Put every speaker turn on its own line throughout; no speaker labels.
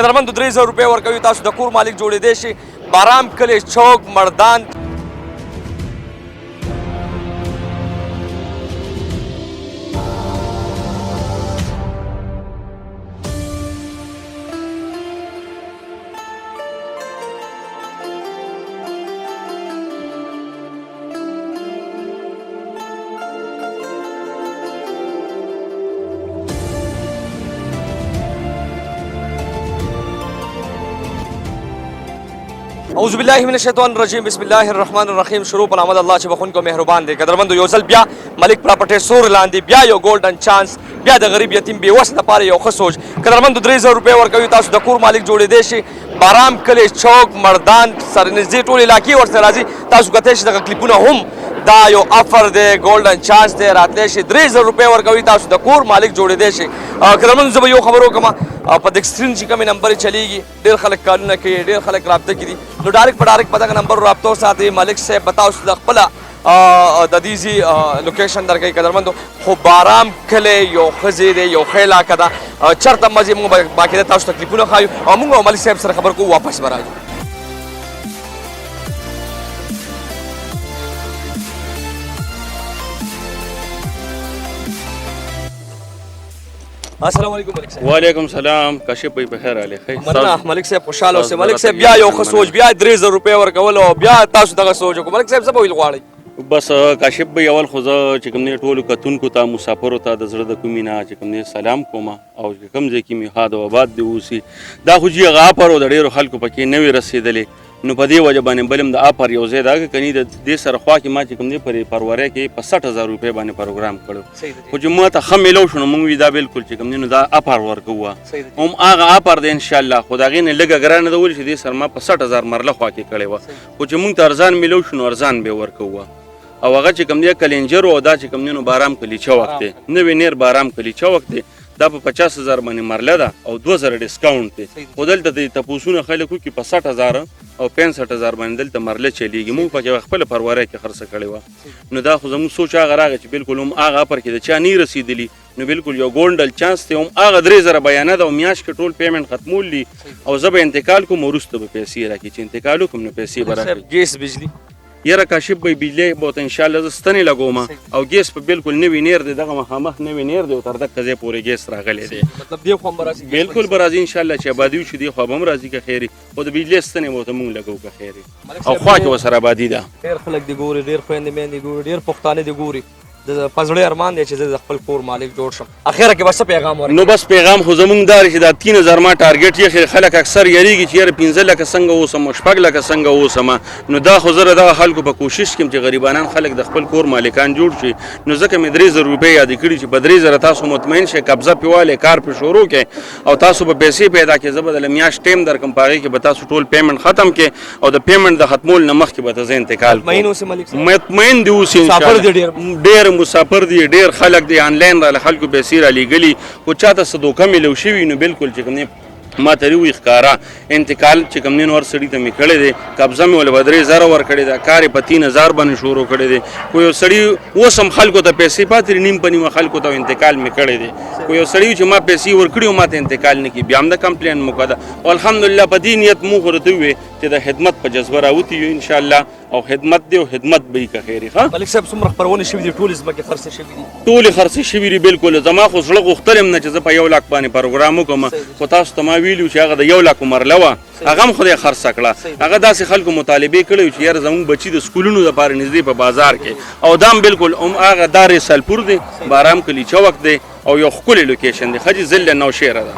قدرمند 3000 روپۍ ورکوي تاسو د کور مالک جوړېدی شي بارام کلی چوک مردان اعوذ بالله من الشیطان الرجیم بسم الله الرحمن الرحیم شروع په نام د الله چې بخونکو مهربان دی قدرمندو یو ځل بیا ملک پراپرټي سور لاندې بیا یو ګولډن چانس بیا د غریب یتیم بې وس لپاره یو ښه سوچ قدرمندو 3000 روپۍ ورکوي تاسو د کور مالک جوړېدی شي بارام کلی چوک مردان سره نږدې ټول علاقې ورسره راځي تاسو کتلی شئ دغه کلیپونه هم دا یو افر دی ګولډن چانس دی راتلی شي 3000 روپۍ ورکوي تاسو د کور مالک جوړېدی شي قدرمندو زه به یو خبر وکړم په دغه سکرین چې کومې نمبرې چلیږي ډېر خلک کارونه کوي ډېر خلک رابطه کې دي نو ډایرکټ په ډایرکټ په دغه نمبر رابطه وساتئ ملک صاحب به تاسو د خپله د دې لوکیشن درکوي قدرمندو خو بارام کلی یو ښه ځای دی یو ښه علاقه ده چېرته مزې موږ به باقاعده تاسو تکلیفونه ښایو او موږ او ملک صاحب سره خبر کوو واپس به راځو السلام علیکم ملک صاحب
وعلیکم سلام کاشف بھائی بخیر علی خیر
مننه ملک صاحب خوشحاله اوسئ ملک صاحب بیا یو ښه سوچ بیا 3000 روپۍ ورکول او بیا تاسو دغه سوچ وکړو ملک صاحب څه به ویل غواړئ
بس کاشف بھائی اول خو زه چې کوم دی ټولو کتونکو ته مسافرو ته د زړه د کومې نه چې کوم دی سلام کوم او چې کوم ځای کې مې ښاد او آباد دی اوسي دا خو چې هغه اپر او د ډېرو خلکو پکې نه وي رسېدلې نو په دې وجه باندې بل هم د اپر یو ځای دا که کني د دې سره خوا کې ما چې کوم دی په پرورۍ کې په 60000 روپۍ باندې پروګرام کړی خو چې ما ته ښه میلو شو نو موږ وي دا بالکل چې کوم دی نو دا اپر ورکوو هم هغه اپر دی انشاءالله خو د هغې نه لږه ګرانه ده ولې چې دې سره ما په 60000 مرله خوا کې کړې وه خو چې موږ ته ارزان میلو شو نو ارزان به ورکوو او هغه چې کوم دی کلینجر او دا چې کوم دی نو بارام کلیچه وخت دی نوی نیر بارام کلیچه وخت دی دا په 50000 باندې مرله ده او 2000 ډسکاونټ دی خو دلته د تپوسونه خلک وکړي په 60000 او 65000 باندې دلته مرله چلیږي موږ پکې خپله پرورۍ کې خرڅه کړې وه نو دا خو زموږ سوچ هغه راغی چې بالکل هم هغه اپر کې د چا نه رسېدلي نو بالکل یو ګولډن چانس دی هم هغه 3000 بیانه ده او میاشت کې ټول پیمنټ ختمول دي او زه به انتقال کوم وروسته به پیسې راکړي چې انتقال وکړم نو پیسې به راکړي
ګیس بجلی
یاره کاشف بھائی بجلی به انشاءالله زه ستنې لګوم او ګیس په بالکل نوی نیر دی دغه مخامخ نوی نیر دی او تر دغه ځای پورې ګیس راغلی دی
مطلب دې خوا هم به راځي
بالکل به راځي انشاءالله چې آبادي وشي دې خوا به هم راځي که خیر خو د بجلي ستنې به ورته موږ لګوو که خیر او خوا کې ورسره آبادي ده
ډېر خلک دې ګوري ډېر خویندې میندې ګوري ډېر پښتانه دې ګوري د په زړه ارمان دی چې زه د خپل کور مالک جوړ شم اخره کې بس پیغام ورکړي
نو بس پیغام خو زمونږ دا دی چې دا 3000 ما ټارګټ یې خلک اکثر یریږي چې یاره 15 لکه څنګه اوسم 6 لکه څنګه اوسم نو دا خو زه دغه خلکو په کوشش کوم چې غریبانان خلک د خپل کور مالکان جوړ شي نو ځکه مې 3000 روپۍ یادې کړي چې په 3000 تاسو مطمئن شئ قبضه پې والې کار پې شروع کړئ او تاسو به پیسې پیدا کړئ زه به دله میاشت ټایم درکړم په هغې کې به تاسو ټول پیمنټ ختم کړئ او د پیمنټ د ختمول نه مخکې به ته زه انتقال کوم مطمئن دې اوسي انشاءالله ډېر مسافر دي ډېر خلک دی آنلاین را خلکو پیسې را لیږلي خو چاته څه دوکه میلو شوي نو بالکل چې کوم دی ما ته وی ښکاره انتقال چې کوم دی نور سړي ته مې کړی دی قبضه مې ولې به 3000 ورکړې ده کار یې په 3000 باندې شروع کړی دی خو یو سړي اوس هم خلکو ته پیسې پاتې نیم په نیمه خلکو ته انتقال مې کړی دی خو یو سړي چې ما پیسې ورکړي او ما ته انتقال نه کړي بیا هم د کمپلین مو کړه او الحمدلله په دې نیت موږ ورته وویې چې د خدمت په جذبه راوتي یو انشاءالله او خدمت دی او خدمت به وي که خیر ښه
ملک صاحب څومره خپرونې شوي دي ټولې ځمکې خرڅې شوي دي
ټولې خرڅې شوي دي بالکل زما خو زړه غوښتل یم نه چې زه په 1 لاک باندې پروګرام وکړم خو تاسو ته ما ویلي چې هغه د 1 لاک مرله وه هغه هم خدای خرڅه کړه هغه داسې خلکو مطالبې کړی چې یاره زموږ بچي د سکولونو دپاره نږدې په بازار کې او دا هم بالکل هغه دا رسالپور دی بارام کلیچه وخت دی او یو ښکلی لوکیشن دی ښه جي ضلع نوشهره ده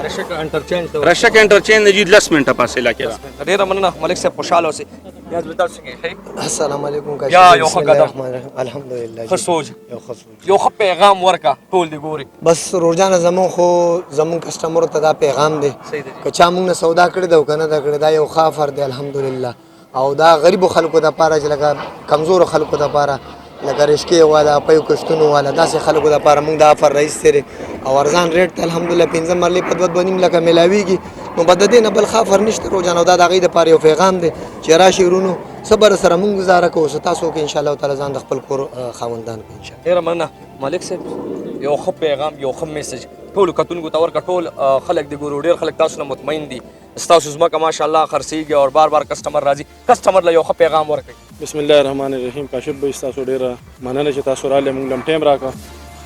رشک انټرچینج نه جي 10 منټه فاصله کې ده
ډېره مننه ملک صاحب خوشحاله اوسئ یاد به تاسو څنګه
السلام علیکم
یا یو ښه قدم
الحمدلله
ښه سوچ یو ښه پیغام ورکړه ټول دې ګوري
بس روزانه زمون خو زمون کسټمرو ته دا پیغام دی که چا موږ نه سودا کړې ده او که نه ده کړې دا یو ښه افر دی الحمدلله او دا غریبو خلکو دپاره چې لکه کمزورو خلکو دپاره لکه رشکې والا پیو کشتونو والا داسې خلکو دپاره موږ دا افر رایستی دی او ارزان ریټ ته الحمدلله 15 مرلې په 2.5 لکه میلاویږي نو به د دې نه بل ښه افر نشته روزانه او دا د هغې دپاره یو پیغام دی چې راشي ورونو صبر سره موږ ګزاره کوو څه تاسو وکړئ انشاءالله تعالی ځان د خپل کور خاوندان کړئ انشاءالله
ډېره مننه ملک صاحب یو ښه پیغام یو ښه میسج ټولو کتونکو ته ورکړه ټول خلک دې ګورو ډېر خلک تاسو نه مطمئن دي ستاسو ځمکه ماشاءالله خرڅېږي او بار بار کسټمر راځي کسټمر له یو ښه پیغام ورکړئ.
بسم الله الرحمن الرحیم. کاشف بھائی ستاسو ډیره مننه چې تاسو راغلئ موږ لم ټایم راکړه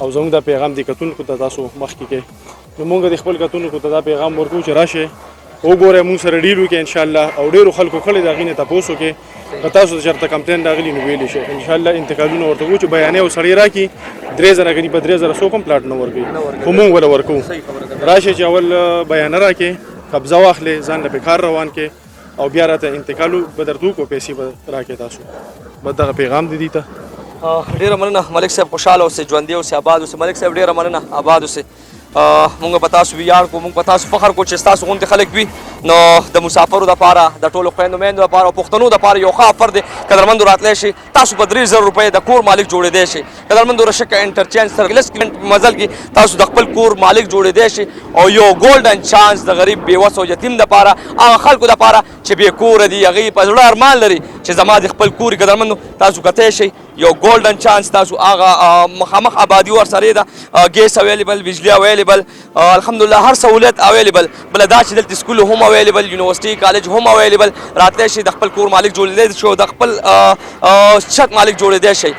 او زموږ دا پیغام د کتونکو ته تاسو مخکې کې نو موږ د خپل کتونکو ته دا پیغام ورکوو چې راشئ وګورئ موږ سره ډیل وکړئ انشاءالله او ډیرو خلکو کړی د هغې نه تپوس وکړئ که تاسو ته چېرته کمپلین راغلي نو ویلی شئ انشاءالله انتقالونه ورته وکړو چې بیانې او سړی راکړي 3000 کني په 3000 څوک هم پلاټ نه ورکوي خو موږ وله ورکوو. راشئ چې اول بیانه راکړئ قبضه واخلئ ځان له په کار روان کړئ او بیا راته انتقال به درته وکړو پیسې به راکړئ تاسو. بس دغه پیغام دی ته
ډیره مننه ملک صاحب خوشحاله اوسئ ژوندي اوسئ آباد اوسئ ملک صاحب ډیره مننه آباد اوسئ. مونږ په تاسو ویاړ کوو مونږ په تاسو فخر کوو چې ستاسو غوندې خلک وي نو د مسافرو دپاره د ټولو خویندو میندو دپاره او پښتنو دپاره یو ښه افر دی قدرمندو راتلی شي تاسو په 3000 روپۍ د کور مالک جوړېدی شي قدرمندو رشکه انټرچینج سرګلس مزل کې تاسو د خپل کور مالک جوړېدی شي او یو ګولډن چانس د غریب بیوس او یتیم دپاره هغه خلکو دپاره چې بې کوره دي هغوی په زړه ارمان لري چې زما د خپل کور قدرمندو تاسو کتی شئ یو ګولډن چانس تاسو هغه مخامخ آبادي ورسره ده ګیس اویلیبل بجلی اویلیبل الحمدلله هر سہولت اویلیبل بل دا چې دلته سکول هم اویلیبل یونیورسيټي کالج هم اویلیبل راتلی شي د خپل کور مالک جوړېدی شي او د خپل شک مالک جوړېدی شي.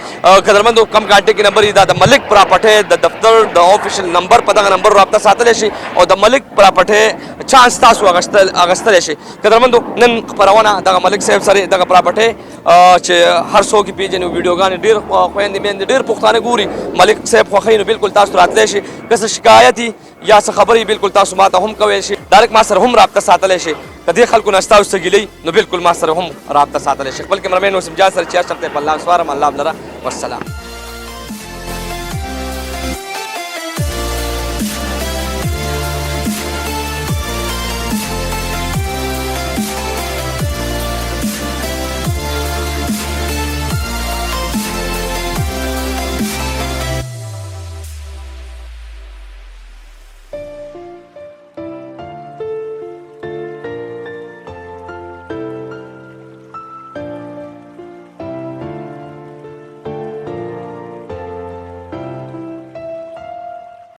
قدرمندو کم کانټیکټ نمبر دا د ملک پراپرټي د دفتر د آفیشل نمبر په دغه نمبر رابطه ساتلی شي او د ملک پراپرټي چانس تاسو اغستلی شي. قدرمندو نن خپرونه دغه ملک صاحب سره دغه پراپرټي چې هر څوک یې پیژني ویډیوګانې ډېر خویندې میندې ډېر پښتانه ګوري ملک صاحب خوښوي نو بالکل تاسو راتلی شي که څه شکایت یا څه خبرې بالکل تاسو ما ته هم کولی شي ډایرکټ ما سره هم رابطه ساتلی شي که دې خلکو نه ستاسو څه ګیلئ نو بالکل ما سره هم رابطه ساتلی شي. خپل کیمرمین وسیم جان سره چې اشرف ته په الله سپارم الله بلره والسلام.